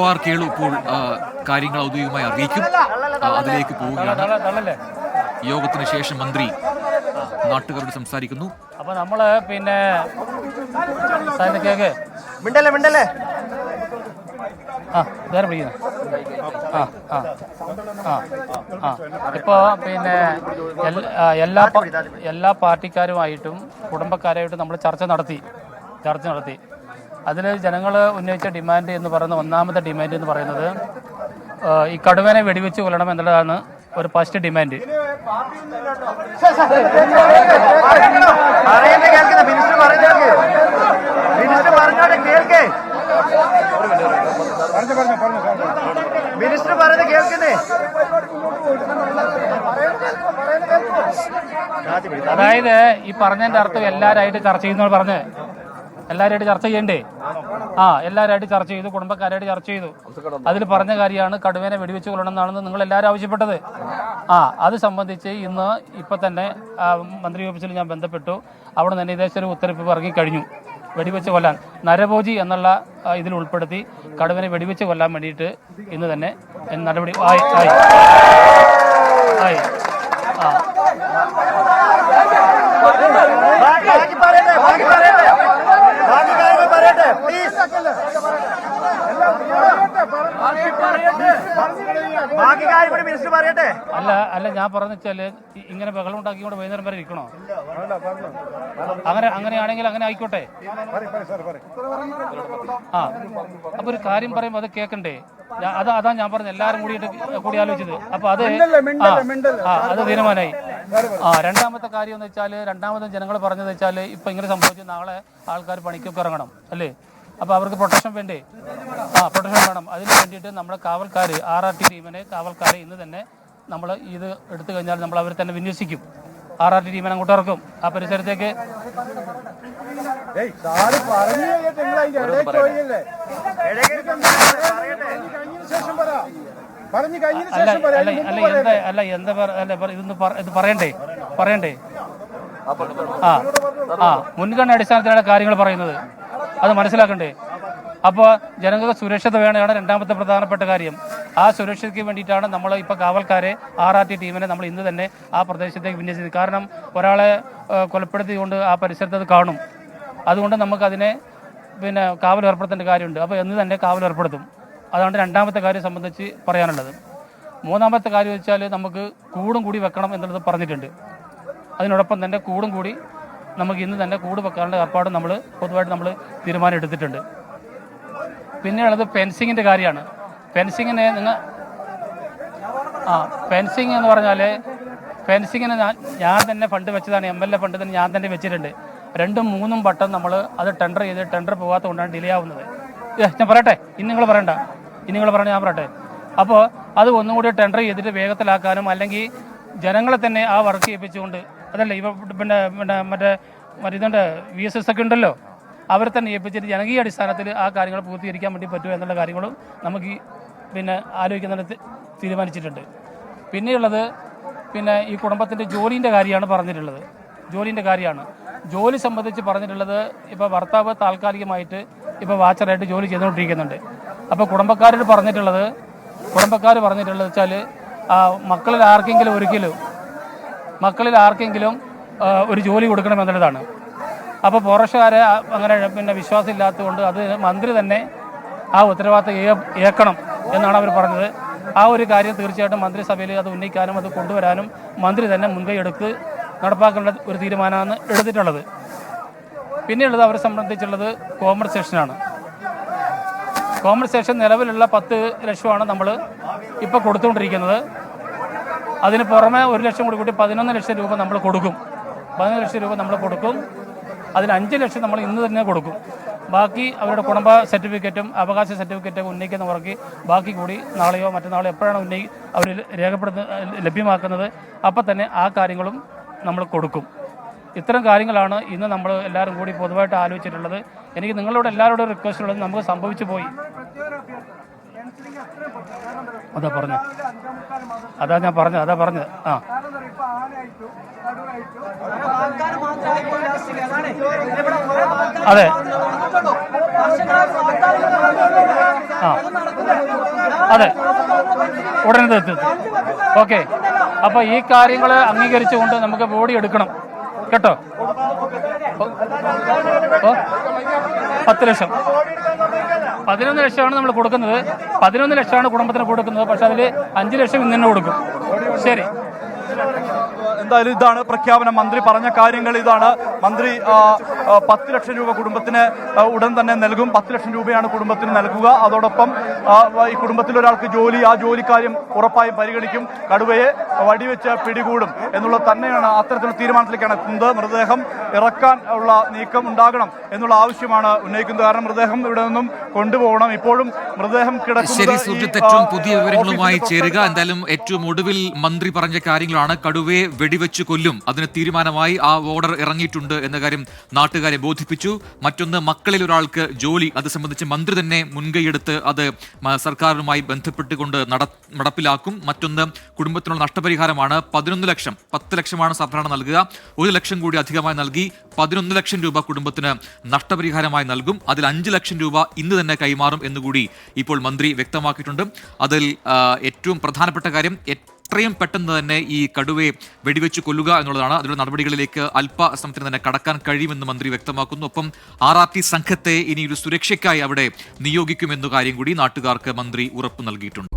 ROR Kelu ഇപ്പോൾ കാര്യങ്ങൾ ഔദ്യോഗികമായി അറിയിക്കും. അതിലേക്ക് പോവുകയാണ്. യോഗത്തിന് ശേഷം മന്ത്രി നാട്ടുകാരോട് സംസാരിക്കുന്നു. അപ്പൊ നമ്മള് പിന്നെ ഇപ്പോ പിന്നെ എല്ലാ പാർട്ടിക്കാരുമായിട്ടും കുടുംബക്കാരായിട്ടും നമ്മൾ ചർച്ച നടത്തി. അതിൽ ജനങ്ങൾ ഉന്നയിച്ച ഡിമാൻഡ് എന്ന് പറയുന്ന ഒന്നാമത്തെ ഡിമാൻഡ് എന്ന് പറയുന്നത് ഈ കടുവനെ വെടിവെച്ച് കൊല്ലണം എന്നുള്ളതാണ് ഒരു ഫസ്റ്റ് ഡിമാൻഡ്. അതായത് ഈ പറഞ്ഞതിന്റെ അർത്ഥം എല്ലാവരായിട്ട് ചർച്ച ചെയ്യുന്ന പറഞ്ഞ് എല്ലാവരുമായിട്ട് ചർച്ച ചെയ്യണ്ടേ? എല്ലാവരുമായിട്ട് ചർച്ച ചെയ്തു, കുടുംബക്കാരായിട്ട് ചർച്ച ചെയ്തു. അതിൽ പറഞ്ഞ കാര്യമാണ് കടുവേനെ വെടിവെച്ച് കൊല്ലണം എന്നാണെന്ന് നിങ്ങൾ എല്ലാവരും ആവശ്യപ്പെട്ടത്. അത് സംബന്ധിച്ച് ഇപ്പൊ തന്നെ മന്ത്രി ഓഫീസിൽ ഞാൻ ബന്ധപ്പെട്ടു. അവിടെ തന്നെ ഏകദേശം ഒരു ഉത്തരവ് ഇറങ്ങിക്കഴിഞ്ഞു. വെടിവെച്ച് കൊല്ലാൻ നരഭോജി എന്നുള്ള ഇതിൽ ഉൾപ്പെടുത്തി കടുവനെ വെടിവെച്ച് കൊല്ലാൻ വേണ്ടിയിട്ട് ഇന്ന് തന്നെ നടപടി ആയി. അല്ല ഞാൻ പറഞ്ഞു വെച്ചാല് ഇങ്ങനെ ബഹളം ഉണ്ടാക്കിക്കൊണ്ട് വൈകുന്നേരം വരെ ഇരിക്കണോ? അങ്ങനെയാണെങ്കിൽ അങ്ങനെ ആയിക്കോട്ടെ. അപ്പൊ ഒരു കാര്യം പറയുമ്പോ അത് കേൾക്കണ്ടേ? അതാ ഞാൻ പറഞ്ഞു എല്ലാരും കൂടി ആലോചിച്ചത്. അപ്പൊ അത് തീരുമാനമായി. രണ്ടാമത്തെ കാര്യം എന്ന് വെച്ചാല് രണ്ടാമത്തെ ജനങ്ങൾ പറഞ്ഞത് വെച്ചാല് ഇപ്പൊ ഇങ്ങനെ സംഭവിച്ചു നാളെ ആൾക്കാർ പണിക്കൊക്കെ ഇറങ്ങണം അല്ലേ? അപ്പൊ അവർക്ക് പ്രൊട്ടക്ഷൻ വേണ്ടേ? പ്രൊട്ടക്ഷൻ വേണം. അതിന് വേണ്ടിയിട്ട് നമ്മുടെ കാവൽക്കാർ RRT ടീമിനെ കാവൽക്കാരെ ഇന്ന് തന്നെ നമ്മൾ ഇത് എടുത്തു കഴിഞ്ഞാൽ നമ്മൾ അവരെ തന്നെ വിന്യസിക്കും. RRT ടീമിനെ അങ്ങോട്ട് ഇറക്കും ആ പരിസരത്തേക്ക്. ഇത് പറയണ്ടേ? മുൻഗണന അടിസ്ഥാനത്തിലാണ് കാര്യങ്ങൾ പറയുന്നത്. അത് മനസ്സിലാക്കണ്ടേ? അപ്പോൾ ജനങ്ങൾക്ക് സുരക്ഷത വേണമെന്നാണ് രണ്ടാമത്തെ പ്രധാനപ്പെട്ട കാര്യം. ആ സുരക്ഷയ്ക്ക് വേണ്ടിയിട്ടാണ് നമ്മൾ ഇപ്പോൾ കാവൽക്കാരെ RRT ടീമിനെ നമ്മൾ ഇന്ന് തന്നെ ആ പ്രദേശത്തേക്ക് വിന്യസിച്ചത്. കാരണം ഒരാളെ കൊലപ്പെടുത്തിക്കൊണ്ട് ആ പരിസരത്ത് അത് കാണും. അതുകൊണ്ട് നമുക്കതിനെ പിന്നെ കാവൽ ഏർപ്പെടുത്തേണ്ട കാര്യമുണ്ട്. അപ്പോൾ എന്ന് തന്നെ കാവൽ ഏർപ്പെടുത്തും. അതാണ് രണ്ടാമത്തെ കാര്യം സംബന്ധിച്ച് പറയാനുള്ളത്. മൂന്നാമത്തെ കാര്യം വെച്ചാൽ നമുക്ക് കൂടും കൂടി വെക്കണം എന്നുള്ളത് പറഞ്ഞിട്ടുണ്ട്. അതിനോടൊപ്പം തന്നെ കൂടും കൂടി നമുക്ക് ഇന്ന് തന്നെ കൂട് വെക്കാനുള്ള ഏർപ്പാട് നമ്മൾ പൊതുവായിട്ട് നമ്മൾ തീരുമാനം എടുത്തിട്ടുണ്ട്. പിന്നെയുള്ളത് ഫെൻസിങ്ങിൻ്റെ കാര്യമാണ്. ഫെൻസിങ്ങിന് ഫെൻസിങ് എന്ന് പറഞ്ഞാൽ ഫെൻസിങ്ങിന് ഞാൻ തന്നെ ഫണ്ട് വെച്ചതാണ്. MLA ഫണ്ട് തന്നെ ഞാൻ തന്നെ വെച്ചിട്ടുണ്ട്. 2-3 വട്ടം നമ്മൾ അത് ടെൻഡർ പോകാത്ത കൊണ്ടാണ് ഡിലേ ആവുന്നത്. ഞാൻ പറയട്ടെ, ഇനി നിങ്ങൾ പറയണ്ട, ഞാൻ പറയട്ടെ. അപ്പോൾ അത് ഒന്നും കൂടി ടെൻഡർ ചെയ്തിട്ട് വേഗത്തിലാക്കാനും അല്ലെങ്കിൽ ജനങ്ങളെ തന്നെ ആ വർക്ക് ചെയ്യിപ്പിച്ചുകൊണ്ട് അതല്ലേ മറ്റേ ഇതുണ്ട് VSS ഒക്കെ ഉണ്ടല്ലോ, അവരെ തന്നെ ഏൽപ്പിച്ചിട്ട് ജനകീയ അടിസ്ഥാനത്തിൽ ആ കാര്യങ്ങൾ പൂർത്തീകരിക്കാൻ വേണ്ടി പറ്റുമോ എന്നുള്ള കാര്യങ്ങളും നമുക്ക് ആലോചിക്കുന്നിടത്ത് തീരുമാനിച്ചിട്ടുണ്ട്. പിന്നെയുള്ളത് ഈ കുടുംബത്തിൻ്റെ ജോലിൻ്റെ കാര്യമാണ് പറഞ്ഞിട്ടുള്ളത്. ജോലി സംബന്ധിച്ച് പറഞ്ഞിട്ടുള്ളത് ഇപ്പോൾ ഭർത്താവ് താൽക്കാലികമായിട്ട് ഇപ്പോൾ വാച്ചറായിട്ട് ജോലി ചെയ്തുകൊണ്ടിരിക്കുന്നുണ്ട്. അപ്പോൾ കുടുംബക്കാർ പറഞ്ഞിട്ടുള്ളത് വെച്ചാൽ മക്കളിൽ ആർക്കെങ്കിലും ഒരു ജോലി കൊടുക്കണം എന്നുള്ളതാണ്. അപ്പോൾ പോറഷുകാരെ അങ്ങനെ വിശ്വാസം ഇല്ലാത്തതുകൊണ്ട് അത് മന്ത്രി തന്നെ ആ ഉത്തരവാദിത്തം ഏൽക്കണം എന്നാണ് അവർ പറഞ്ഞത്. ആ ഒരു കാര്യം തീർച്ചയായിട്ടും മന്ത്രിസഭയിൽ അത് ഉന്നയിക്കാനും അത് കൊണ്ടുവരാനും മന്ത്രി തന്നെ മുൻകൈ എടുത്ത് നടപ്പാക്കേണ്ട ഒരു തീരുമാനമാണ് എടുത്തിട്ടുള്ളത്. പിന്നെയുള്ളത് അവരെ സംബന്ധിച്ചുള്ളത് കോമ്പൻസേഷനാണ്. കോമ്പൻസേഷൻ നിലവിലുള്ള 10 ലക്ഷമാണ് നമ്മൾ ഇപ്പോൾ കൊടുത്തുകൊണ്ടിരിക്കുന്നത്. അതിന് പുറമെ 1 ലക്ഷം കൂടി 11 ലക്ഷം രൂപ നമ്മൾ കൊടുക്കും. അതിൽ 5 ലക്ഷം നമ്മൾ ഇന്ന് തന്നെ കൊടുക്കും. ബാക്കി അവരുടെ കുടുംബ സർട്ടിഫിക്കറ്റും അവകാശ സർട്ടിഫിക്കറ്റും ഉന്നയിക്കുന്നവർക്ക് ബാക്കി കൂടി നാളെയോ മറ്റന്നാളോ എപ്പോഴാണ് അവർ ലഭ്യമാക്കുന്നത് അപ്പം തന്നെ ആ കാര്യങ്ങളും നമ്മൾ കൊടുക്കും. ഇത്തരം കാര്യങ്ങളാണ് ഇന്ന് നമ്മൾ എല്ലാവരും കൂടി പൊതുവായിട്ട് ആലോചിച്ചിട്ടുള്ളത്. എനിക്ക് നിങ്ങളോട് എല്ലാവരോടും റിക്വസ്റ്റ് ഉള്ളത്, നമുക്ക് സംഭവിച്ചു പോയി അതാ പറഞ്ഞത് ആ അതെ അതെ ഉടനെ എത്തും. ഓക്കെ, അപ്പൊ ഈ കാര്യങ്ങൾ അംഗീകരിച്ചുകൊണ്ട് നമുക്ക് ബോഡി എടുക്കണം കേട്ടോ. 10 ലക്ഷം 11 ലക്ഷമാണ് നമ്മൾ കൊടുക്കുന്നത്. 11 ലക്ഷമാണ് കുടുംബത്തിന് കൊടുക്കുന്നത്. പക്ഷെ അതിൽ 5 ലക്ഷം ഇന്ന് തന്നെ കൊടുക്കും. ശരി, എന്തായാലും ഇതാണ് പ്രഖ്യാപനം. മന്ത്രി പറഞ്ഞ കാര്യങ്ങൾ ഇതാണ്. മന്ത്രി 10 ലക്ഷം രൂപ കുടുംബത്തിന് ഉടൻ തന്നെ നൽകും. 10 ലക്ഷം രൂപയാണ് കുടുംബത്തിന് നൽകുക. അതോടൊപ്പം ഈ കുടുംബത്തിൽ ഒരാൾക്ക് ജോലി, ആ ജോലിക്കാര്യം ഉറപ്പായും പരിഗണിക്കും. കടുവയെ വടിവെച്ച് പിടികൂടും എന്നുള്ളത് തന്നെയാണ് അത്തരത്തിലുള്ള തീരുമാനത്തിലേക്കാണ് എത്തുന്നത്. മൃതദേഹം ഇറക്കാൻ ഉള്ള നീക്കം ഉണ്ടാകണം എന്നുള്ള ആവശ്യമാണ് ഉന്നയിക്കുന്നത്. കാരണം മൃതദേഹം ഇവിടെ നിന്നും കൊണ്ടുപോകണം. ഇപ്പോഴും മൃതദേഹം ശരി സുജിത്ത്, ഏറ്റവും പുതിയ വിവരങ്ങളുമായി ചേരുക. എന്തായാലും ഏറ്റവും ഒടുവിൽ മന്ത്രി പറഞ്ഞ കാര്യങ്ങളാണ്. കടുവയെ വെടിവെച്ച് കൊല്ലും, അതിന് തീരുമാനമായി, ആ ഓർഡർ ഇറങ്ങിയിട്ടുണ്ട് എന്ന കാര്യം നാട്ടുകാരെ ബോധിപ്പിച്ചു. മറ്റൊന്ന്, മക്കളിൽ ഒരാൾക്ക് ജോലി, അത് സംബന്ധിച്ച് മന്ത്രി തന്നെ മുൻകൈയെടുത്ത് അത് സർക്കാരുമായി ബന്ധപ്പെട്ടുകൊണ്ട് നടപ്പിലാക്കും. മറ്റൊന്ന്, കുടുംബത്തിനുള്ള നഷ്ടപരിഹാരമാണ് 11 ലക്ഷം. 10 ലക്ഷമാണ് സാധാരണ നൽകുക, 1 ലക്ഷം കൂടി അധികമായി നൽകി 11 ലക്ഷം രൂപ കുടുംബത്തിന് നഷ്ടപരിഹാരമായി നൽകും. അതിൽ 5 ലക്ഷം രൂപ ഇന്ന് തന്നെ കൈമാറും എന്നുകൂടി ഇപ്പോൾ മന്ത്രി വ്യക്തമാക്കിയിട്ടുണ്ട്. അതിൽ ഏറ്റവും പ്രധാനപ്പെട്ട കാര്യം എത്രയും പെട്ടെന്ന് തന്നെ ഈ കടുവയെ വെടിവെച്ച് കൊല്ലുക എന്നുള്ളതാണ്. അതിലുള്ള നടപടികളിലേക്ക് അല്പസമയത്തിന് തന്നെ കടക്കാൻ കഴിയുമെന്ന് മന്ത്രി വ്യക്തമാക്കുന്നു. ഒപ്പം RRT സംഘത്തെ ഇനി ഒരു സുരക്ഷയ്ക്കായി അവിടെ നിയോഗിക്കുമെന്ന കാര്യം കൂടി നാട്ടുകാർക്ക് മന്ത്രി ഉറപ്പ് നൽകിയിട്ടുണ്ട്.